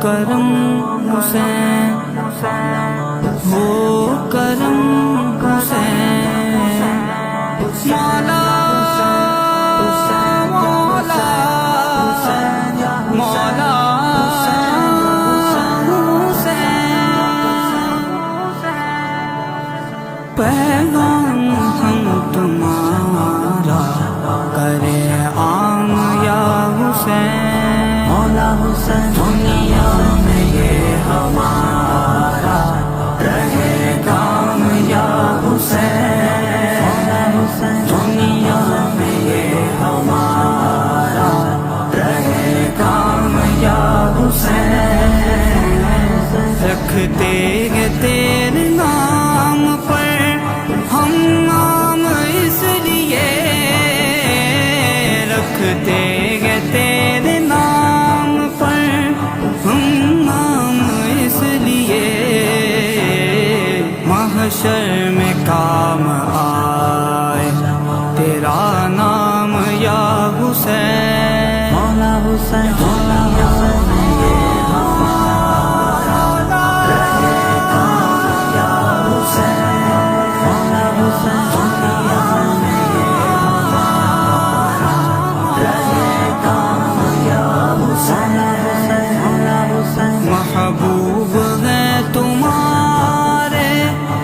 کرم حسین، ہو کرم حسین، مولا مولا مولا پیغام ہم تمہارا کرے عام یا حسین، مولا حسین دنیا میں یہ ہمارا رہے کام یا حسین، مولا حسین دنیا میں یہ ہمارا رہے کام یا حسین، رکھتے ہیں تیرے نام پر ہم نام اس لیے، رکھتے ہیں تیرے نام پر ہم نام اس لیے، محشر میں کام آئے تیرا نام یا حسین، مولا حسین دنیا میں یہ ہمارا رہے کام یا حسین، مولا حسین دنیا میں یہ ہمارا رہے کام یا حسین، مولا حسین محبوب ہیں تمہارے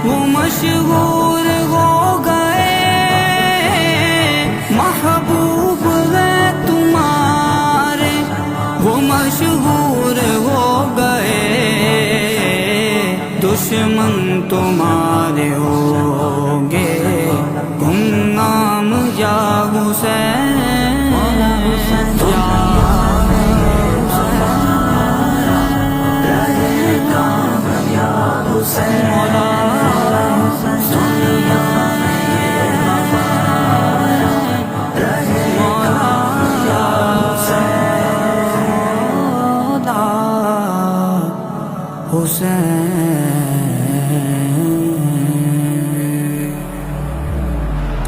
وہ مشہور ہو گئے، محبوب ہیں تمہارے وہ مشہور ہو گئے، دشمن تمہارے ہوں گے گمنام یا حسین، مولا حسین رہے کام یا حسین، مولا حسین دنیا میں یہ ہمارا رہے کام یا حسین، مولا حسین،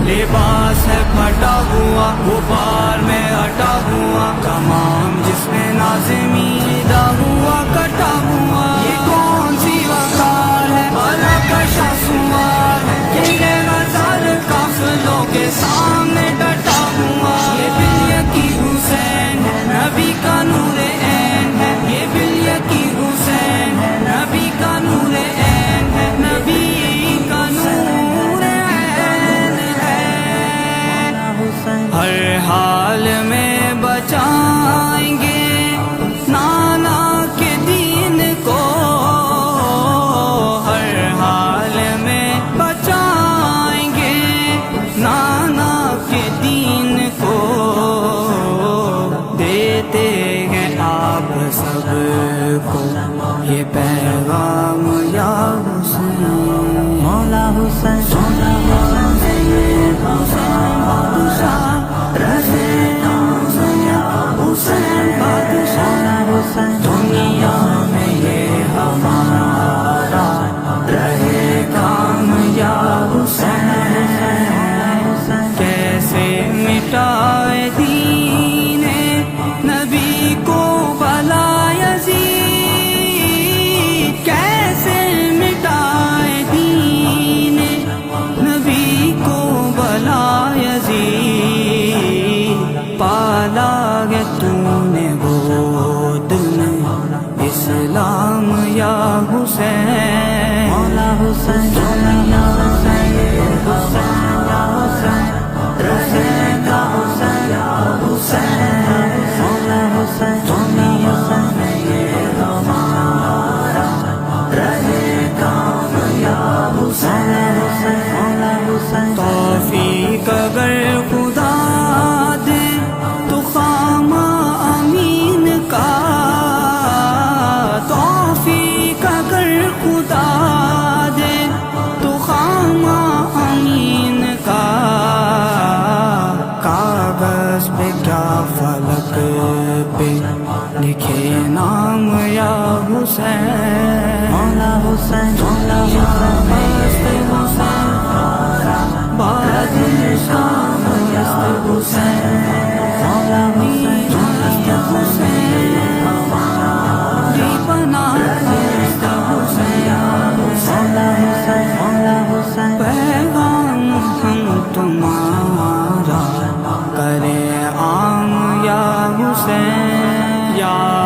لباس ہے پھٹا ہوا غبار میں ہٹا ہوا، تمام جس میں نازمی ادا ہوا کٹا ہوا، یہ کون سی وقار ہے بلا کشا سمار ہے، یہ نظر قافلوں کے سامنے ڈٹا ہوا، یہ بلیہ کی حسین ہے نبی کا نور عین ہے، یہ بلیہ کی حسین ہے نبی کا نور عین ہے، نبی کا نور عین ہے، ہر حال میں بچائیں گے نانا کے دین کو، ہر حال میں بچائیں گے نانا کے دین کو، دیتے ہیں آپ سب کو یہ پیغام یا حسین، مولا حسین دنیا میں یہ ہمارا رہے کام یا حسین، مولا حسین دنیا میں یہ ہمارا رہے کام یا حسین، کیسے مٹائے دین نبی کو بلا یزید، کیسے مٹائے دین نبی کو بلا یزید، پالا گے تو نے گود میں اسلام یا حسین، مولا حسین دنیا میں یہ ہمارا رہے گا حسین یا حسین، مولا حسین دنیا میں یہ ہمارا رہے کام یا حسین، مولا حسین توفیق اگر خدا دے تو خامہ امین کا، توفیق اگر خدا دے تو خامہ امین کا، کاغذ پہ کیا فلک پہ لکھے نام یا حسین، مولا حسین دنیا میں بادشاہ حسین، مولا حسین دنیا میں حسین یا